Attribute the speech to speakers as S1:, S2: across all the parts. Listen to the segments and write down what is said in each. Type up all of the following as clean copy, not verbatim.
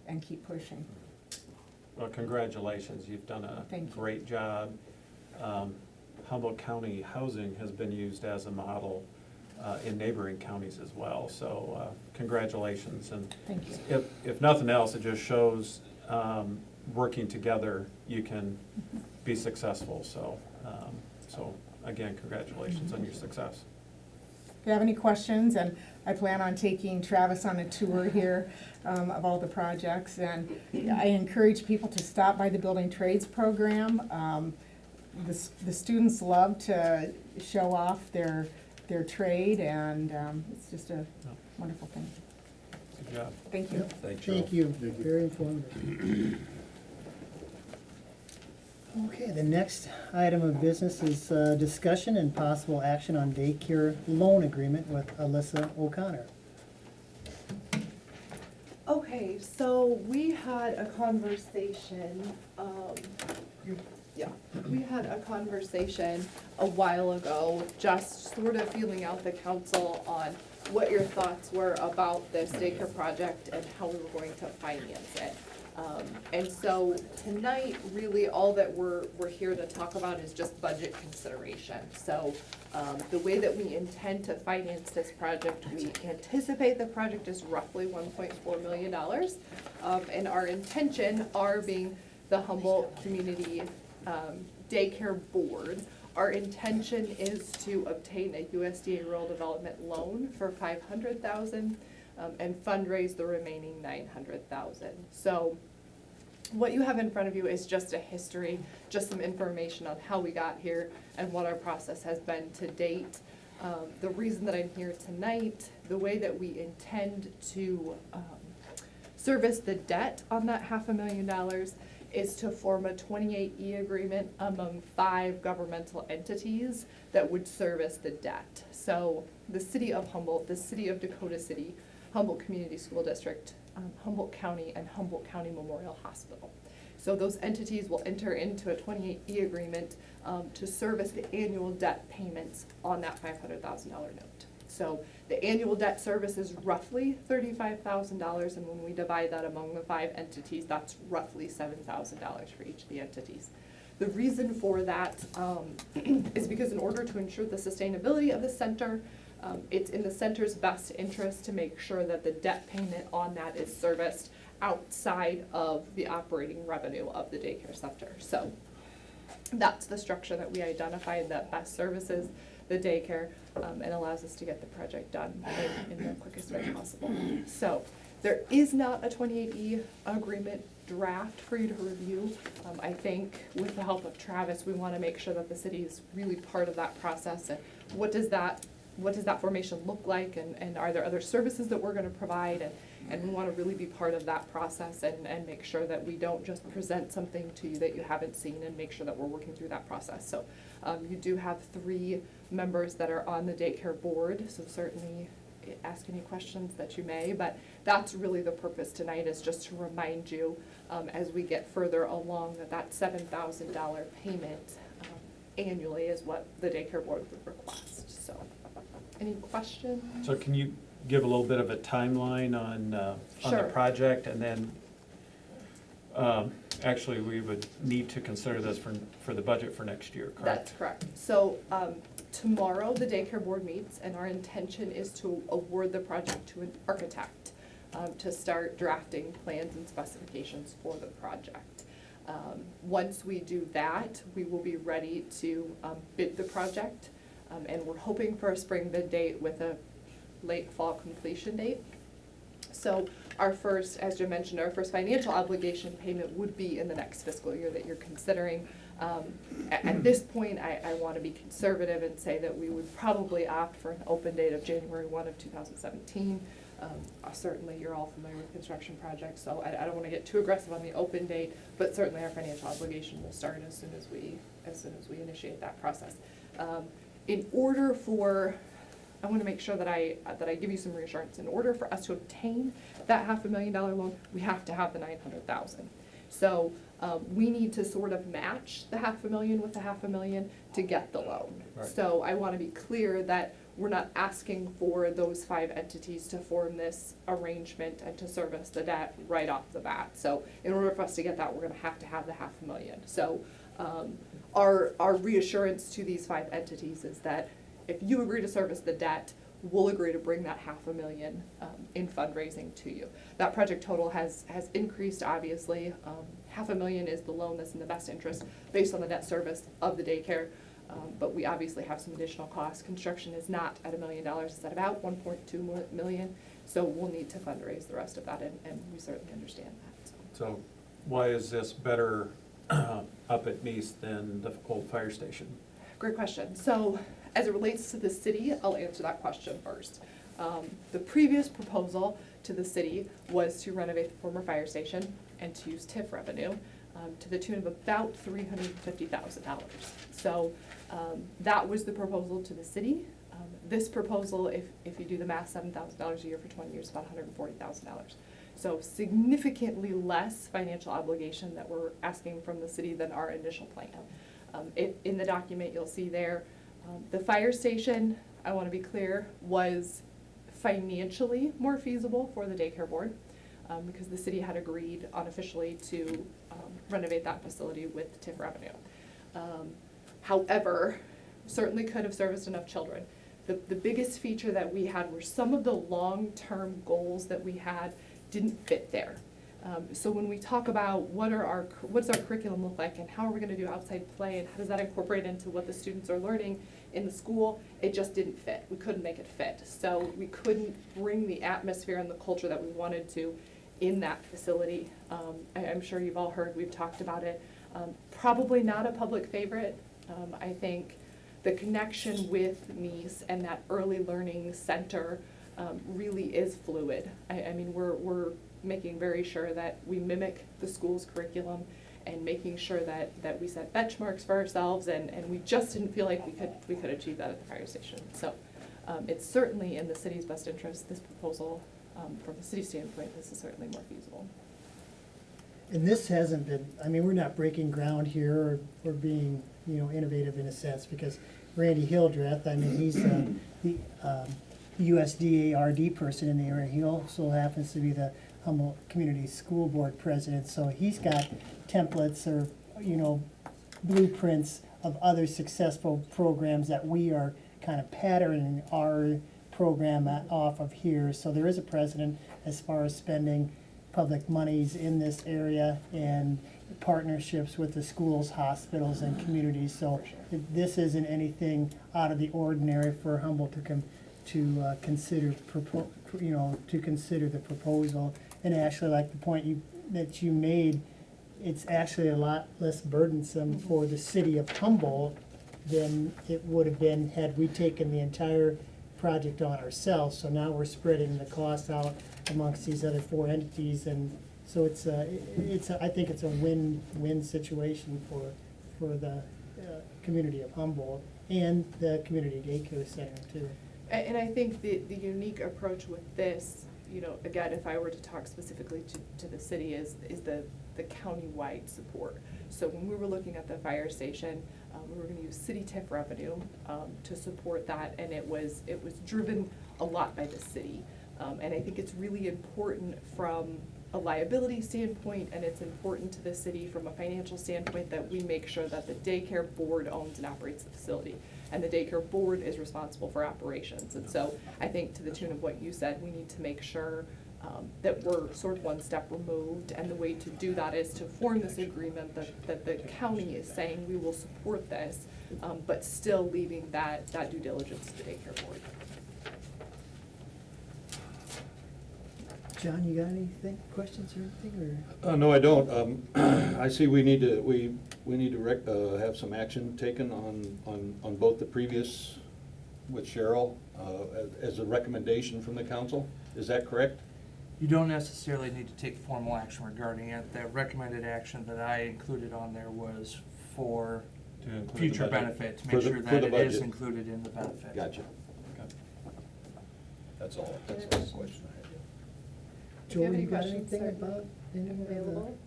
S1: and keep pushing.
S2: Well, congratulations, you've done a
S1: Thank you.
S2: great job. Humboldt County housing has been used as a model in neighboring counties as well, so congratulations. And
S1: Thank you.
S2: if nothing else, it just shows working together, you can be successful, so again, congratulations on your success.
S1: If you have any questions, and I plan on taking Travis on a tour here of all the projects, and I encourage people to stop by the Building Trades program. The students love to show off their trade, and it's just a wonderful thing.
S2: Good job.
S1: Thank you.
S3: Thank you, very informative. Okay, the next item of business is discussion and possible action on daycare loan agreement with Alyssa O'Connor.
S4: Okay, so we had a conversation, we had a conversation a while ago, just sort of feeling out the council on what your thoughts were about this daycare project and how we were going to finance it. And so tonight, really, all that we're here to talk about is just budget consideration. So the way that we intend to finance this project, we anticipate the project is roughly $1.4 million. And our intention, our being the Humboldt Community Daycare Board, our intention is to obtain a USDA Rural Development loan for $500,000 and fundraise the remaining $900,000. So what you have in front of you is just a history, just some information on how we got here and what our process has been to date. The reason that I'm here tonight, the way that we intend to service the debt on that $500,000 is to form a 28E agreement among 5 governmental entities that would service the debt. So the city of Humboldt, the city of Dakota City, Humboldt Community School District, Humboldt County, and Humboldt County Memorial Hospital. So those entities will enter into a 28E agreement to service the annual debt payments on that $500,000 note. So the annual debt service is roughly $35,000, and when we divide that among the 5 entities, that's roughly $7,000 for each of the entities. The reason for that is because in order to ensure the sustainability of the center, it's in the center's best interest to make sure that the debt payment on that is serviced outside of the operating revenue of the daycare center. So that's the structure that we identified that best services the daycare and allows us to get the project done in the quickest way possible. So there is not a 28E agreement draft for you to review. I think with the help of Travis, we want to make sure that the city is really part of that process. And what does that formation look like, and are there other services that we're going to provide, and we want to really be part of that process and make sure that we don't just present something to you that you haven't seen, and make sure that we're working through that process. So you do have 3 members that are on the daycare board, so certainly ask any questions that you may, but that's really the purpose tonight, is just to remind you as we get further along that $7,000 payment annually is what the daycare board would request. So any questions?
S2: So can you give a little bit of a timeline on the
S4: Sure.
S2: project? And then actually, we would need to consider this for the budget for next year, correct?
S4: That's correct. So tomorrow, the daycare board meets, and our intention is to award the project to an architect to start drafting plans and specifications for the project. Once we do that, we will be ready to bid the project, and we're hoping for a spring bid date with a late fall completion date. So our first, as Jim mentioned, our first financial obligation payment would be in the next fiscal year that you're considering. At this point, I want to be conservative and say that we would probably opt for an open date of January 1 of 2017. Certainly, you're all familiar with construction projects, so I don't want to get too aggressive on the open date, but certainly our financial obligation will start as soon as we initiate that process. In order for, I want to make sure that I give you some reassurance. In order for us to obtain that $500,000 loan, we have to have the $900,000. So we need to sort of match the $500,000 with the $500,000 to get the loan.
S2: Right.
S4: So I want to be clear that we're not asking for those 5 entities to form this arrangement and to service the debt right off the bat. So in order for us to get that, we're gonna have to have the $500,000. So our reassurance to these 5 entities is that if you agree to service the debt, we'll agree to bring that $500,000 in fundraising to you. That project total has increased, obviously. $500,000 is the loan that's in the best interest based on the debt service of the daycare. But we obviously have some additional costs. Construction is not at $1 million, it's at about 1.2 million. So we'll need to fundraise the rest of that, and we certainly understand that.
S2: So why is this better up at Meese than the old fire station?
S4: Great question. So as it relates to the city, I'll answer that question first. The previous proposal to the city was to renovate the former fire station and to use TIF revenue to the tune of about $350,000. So that was the proposal to the city. This proposal, if you do the math, $7,000 a year for 20 years, about $140,000. So significantly less financial obligation that we're asking from the city than our initial plan. In the document, you'll see there, the fire station, I want to be clear, was financially more feasible for the daycare board because the city had agreed unofficially to renovate that facility with TIF revenue. However, certainly could have serviced enough children. The biggest feature that we had were some of the long-term goals that we had didn't fit there. So when we talk about what's our curriculum look like and how are we going to do outside play and how does that incorporate into what the students are learning in the school, it just didn't fit. We couldn't make it fit. So we couldn't bring the atmosphere and the culture that we wanted to in that facility. I'm sure you've all heard, we've talked about it. Probably not a public favorite. I think the connection with Meese and that early learning center really is fluid. I mean, we're making very sure that we mimic the school's curriculum and making sure that we set benchmarks for ourselves, and we just didn't feel like we could achieve that at the fire station. So it's certainly in the city's best interest, this proposal, from the city standpoint, this is certainly more feasible.
S3: And this hasn't been, I mean, we're not breaking ground here or being, innovative in a sense, because Randy Hildreth, I mean, he's the USDA RD person in the area. He also happens to be the Humboldt Community School Board president, so he's got templates or, blueprints of other successful programs that we are kind of patterning our program off of here. So there is a precedent as far as spending public monies in this area and partnerships with the schools, hospitals, and communities. So this isn't anything out of the ordinary for Humboldt to consider the proposal. And actually, like the point that you made, it's actually a lot less burdensome for the city of Humboldt than it would have been had we taken the entire project on ourselves. So now we're spreading the costs out amongst these other 4 entities, and so I think it's a win-win situation for the community of Humboldt and the community daycare center too.
S4: And I think the unique approach with this, again, if I were to talk specifically to the city, is the county-wide support. So when we were looking at the fire station, we were gonna use city TIF revenue to support that, and it was driven a lot by the city. And I think it's really important from a liability standpoint, and it's important to the city from a financial standpoint that we make sure that the daycare board owns and operates the facility. And the daycare board is responsible for operations. And so I think to the tune of what you said, we need to make sure that we're sort of one step removed. And the way to do that is to form this agreement that the county is saying we will support this, but still leaving that due diligence to the daycare board.
S3: John, you got anything, questions or anything, or?
S5: No, I don't. I see we need to have some action taken on both the previous with Cheryl as a recommendation from the council. Is that correct?
S6: You don't necessarily need to take formal action regarding it. The recommended action that I included on there was for
S2: To include the
S6: future
S2: budget.
S6: benefit, to
S5: For
S6: make
S5: the-
S6: sure
S5: for
S6: that
S5: the
S6: it is
S5: budget.
S6: included in the benefit.
S5: Gotcha.
S2: Okay.
S5: That's all the question I had.
S4: If you have
S3: Joel,
S4: any
S3: you got
S4: questions,
S3: anything
S4: certainly
S3: about any of the,
S4: available.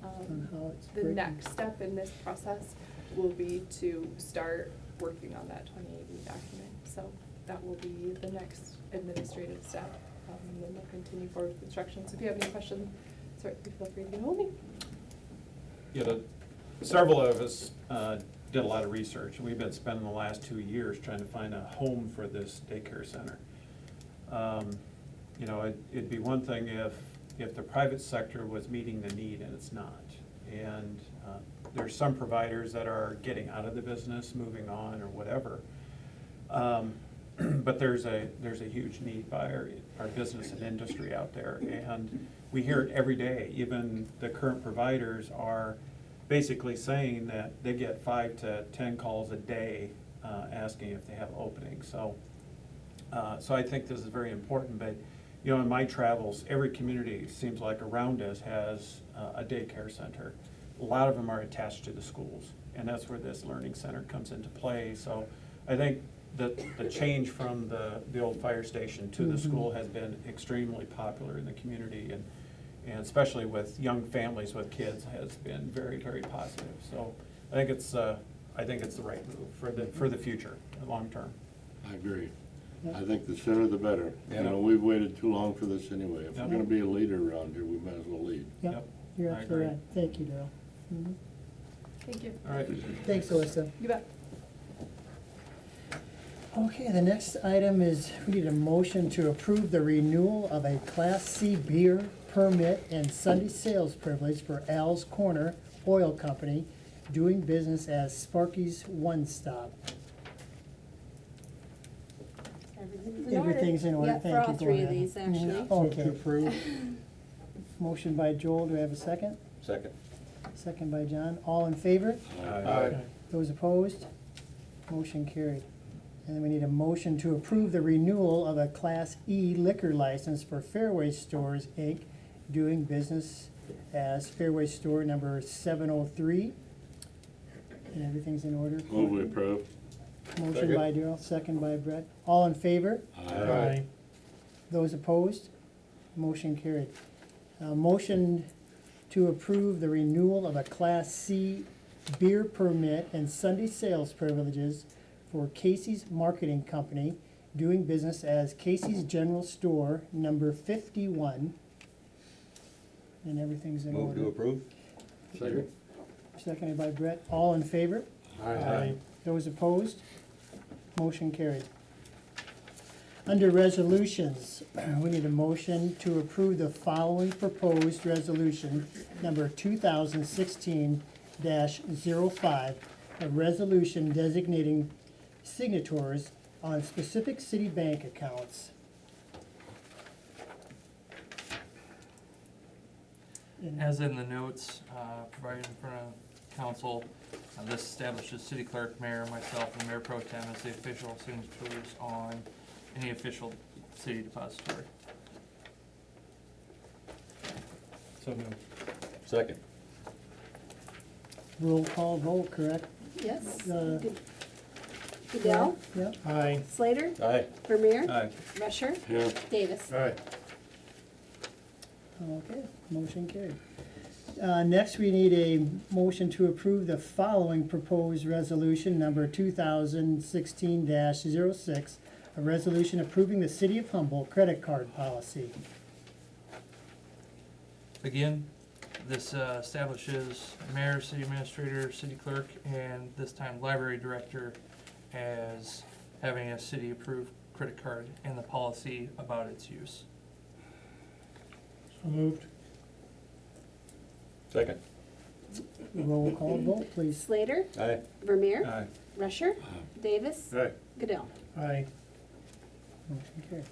S3: on how it's
S4: The
S3: breaking?
S4: next step in this process will be to start working on that 28E document. So that will be the next administrative step. And then we'll continue forward with construction. So if you have any questions, certainly feel free to get hold of me.
S2: Yeah, several of us did a lot of research. We've been spending the last 2 years trying to find a home for this daycare center. You know, it'd be one thing if the private sector was meeting the need, and it's not. And there's some providers that are getting out of the business, moving on, or whatever. But there's a huge need by our business and industry out there, and we hear it every day. Even the current providers are basically saying that they get 5 to 10 calls a day asking if they have openings. So I think this is very important. But you know, in my travels, every community seems like around us has a daycare center. A lot of them are attached to the schools, and that's where this learning center comes into play. So I think that the change from the old fire station to the school has been extremely popular in the community, and especially with young families with kids has been very, very positive. So I think it's the right move for the future, long term.
S7: I agree. I think the sooner the better. You know, we've waited too long for this anyway. If we're
S2: Yep.
S7: gonna be a leader around here, we might as well lead.
S3: Yep,
S2: Yep,
S3: you're
S2: I
S3: absolutely
S2: agree.
S3: right. Thank you, Daryl. Mhm.
S4: Thank you.
S2: All right.
S3: Thanks, Alyssa.
S4: You bet.
S3: Okay, the next item is, we need a motion to approve the renewal of a Class C beer permit and Sunday sales privilege for Al's Corner Oil Company, doing business as Sparky's One Stop. Everything's in order,
S8: Yeah,
S3: thank
S8: for
S3: you.
S8: all
S3: Go
S8: three of
S3: ahead.
S8: these, actually.
S3: Okay. Motion by Joel, do we have a second?
S5: Second.
S3: Second by John, all in favor?
S2: Aye.
S3: Those opposed? Motion carried. And then we need a motion to approve the renewal of a Class E liquor license for Fairway Stores, Inc., doing business as Fairway Store number 703. And everything's in order?
S7: Move we approve.
S3: Motion by Darrell, second by Brett. All in favor?
S7: Aye.
S3: Those opposed? Motion carried. Motion to approve the renewal of a Class C beer permit and Sunday sales privileges for Casey's Marketing Company, doing business as Casey's General Store, number 51. And everything's in
S5: Move to
S3: order.
S5: approve?
S7: Second.
S3: Seconded by Brett. All in favor?
S7: Aye.
S3: Those opposed? Motion carried. Under resolutions, we need a motion to approve the following proposed resolution, number 2016-05, a resolution designating signatories on specific city bank accounts.
S6: As in the notes provided in front of council, this establishes city clerk, mayor, myself, and mayor pro tem as the official signatories on any official city depository.
S2: So moved.
S5: Second.
S3: Roll call vote, correct?
S8: Yes.
S3: Good-
S8: Goodell,
S3: Yep.
S2: Aye.
S8: Slater,
S5: Aye.
S8: Vermeer,
S2: Aye.
S8: Rusher,
S7: Yeah.
S8: Davis.
S7: Aye.
S3: Okay, motion carried. Next, we need a motion to approve the following proposed resolution, number 2016-06, a resolution approving the City of Humboldt credit card policy.
S6: Again, this establishes mayor, city administrator, city clerk, and this time library director as having a city-approved credit card and the policy about its use.
S3: So moved.
S5: Second.
S3: Roll call vote, please.
S8: Slater,
S5: Aye.
S8: Vermeer,
S2: Aye.
S8: Rusher, Davis,
S7: Aye.
S8: Goodell.
S3: Aye. Motion carried.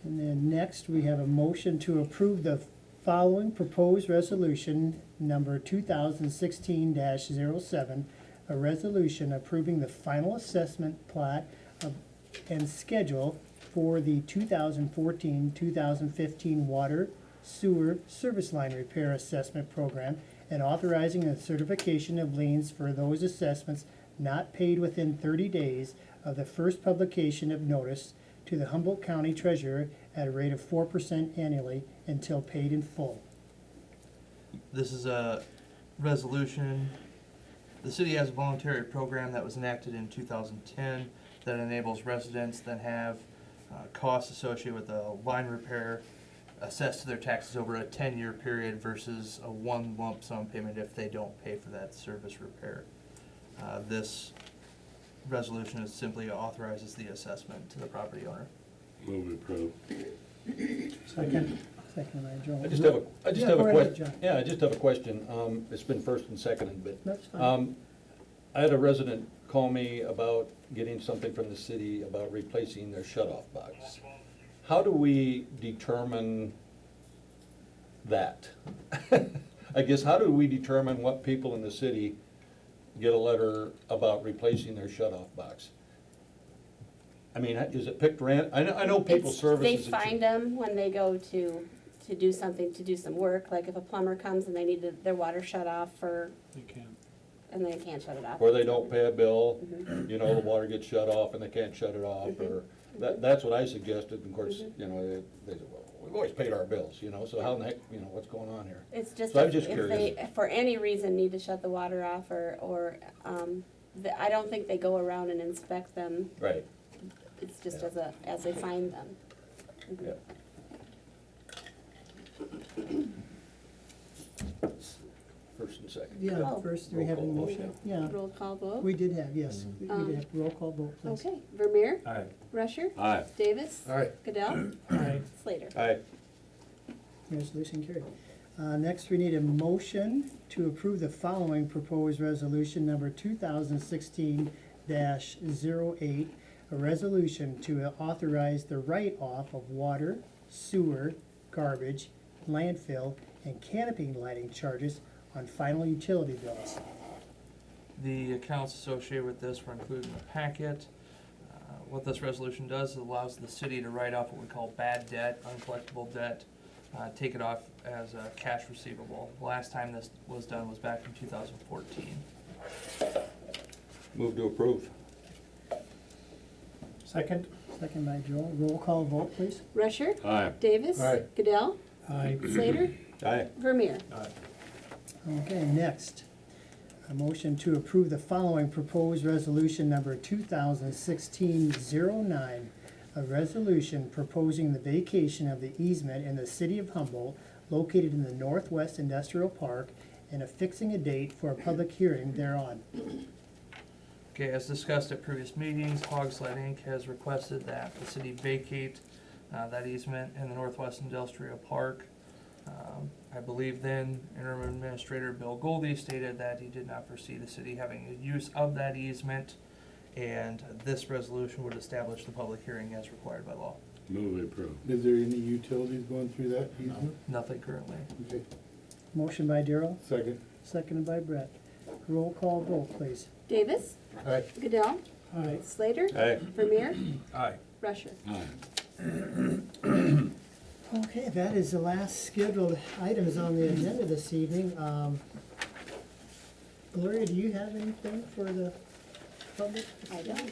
S3: And then next, we have a motion to approve the following proposed resolution, number 2016-07, a resolution approving the final assessment plat of, and schedule for the 2014-2015 water sewer service line repair assessment program, and authorizing the certification of liens for those assessments not paid within 30 days of the first publication of notice to the Humboldt County Treasurer at a rate of 4% annually until paid in full.
S6: This is a resolution. The city has a voluntary program that was enacted in 2010 that enables residents that have costs associated with the line repair assessed to their taxes over a 10-year period versus a one lump sum payment if they don't pay for that service repair. This resolution is simply authorizes the assessment to the property owner.
S7: Move approved.
S3: Second by Joe.
S5: I just have a
S3: Yeah, go ahead,
S5: question.
S3: John.
S5: Yeah, I just have a question. It's been first and seconded, but
S3: That's fine.
S5: I had a resident call me about getting something from the city about replacing their shut-off box. How do we determine that? I guess, how do we determine what people in the city get a letter about replacing their shut-off box? I mean, is it picked I know people
S8: It's-
S5: services.
S8: They find them when they go to do something, to do some work, like if a plumber comes and they need their water shut off
S2: You can't.
S8: and they can't shut it off.
S5: Or they don't pay a bill,
S8: Mhm.
S5: you know, the water gets shut off and they can't shut it off, or, that's what I suggested, and of course, you know, they said, well, we've always paid our bills, you know, so how in the heck, you know, what's going on here?
S8: It's just
S5: So I'm
S8: if
S5: just
S8: if
S5: curious.
S8: they, for any reason, need to shut the water off I don't think they go around and inspect them.
S5: Right,
S8: It's just
S5: Yeah.
S8: as they find them. Mhm.
S5: yeah. First and second.
S3: Yeah,
S8: Oh.
S3: first, do we have a
S5: Roll call vote,
S3: motion? Yeah,
S8: Roll call vote.
S3: we did have, yes. We
S8: Um,
S3: did have roll call vote, please.
S8: Okay, Vermeer,
S2: Aye.
S8: Rusher,
S7: Aye.
S8: Davis,
S5: Aye.
S8: Goodell,
S3: Aye.
S8: Slater.
S5: Aye.
S3: Resolution carried. Next, we need a motion to approve the following proposed resolution number 2016-08, a resolution to authorize the write-off of water, sewer, garbage, landfill, and canopy lighting charges on final utility bills.
S6: The accounts associated with this were included in the packet. What this resolution does is allows the city to write off what we call bad debt, uncollectible debt, take it off as a cash receivable. The last time this was done was back in 2014.
S5: Move to approve.
S3: Second. Second by Joel. Roll call vote, please.
S8: Rusher,
S7: Aye.
S8: Davis,
S5: Aye.
S8: Goodell,
S3: Aye.
S8: Slater,
S5: Aye.
S8: Vermeer.
S2: Aye.
S3: Okay, next, a motion to approve the following proposed resolution number 2016-09, a resolution proposing the vacation of the easement in the city of Humboldt located in the Northwest Industrial Park and affixing a date for a public hearing thereon.
S6: Okay, as discussed at previous meetings, Hogs Light Inc. has requested that the city vacate that easement in the Northwest Industrial Park. I believe then interim administrator Bill Goldie stated that he did not foresee the city having a use of that easement, and this resolution would establish the public hearing as required by law.
S7: Move approved.
S9: Is there any utilities going through that easement?
S6: Nothing currently.
S9: Okay,
S3: Motion by Darrell,
S9: second.
S3: seconded by Brett. Roll call vote, please.
S8: Davis,
S5: Aye.
S8: Goodell,
S3: Aye.
S8: Slater,
S5: Aye.
S8: Vermeer,
S2: Aye.
S8: Rusher.
S7: Aye.
S3: Okay, that is the last scheduled items on the agenda this evening. Gloria, do you have anything for the public?
S8: I don't.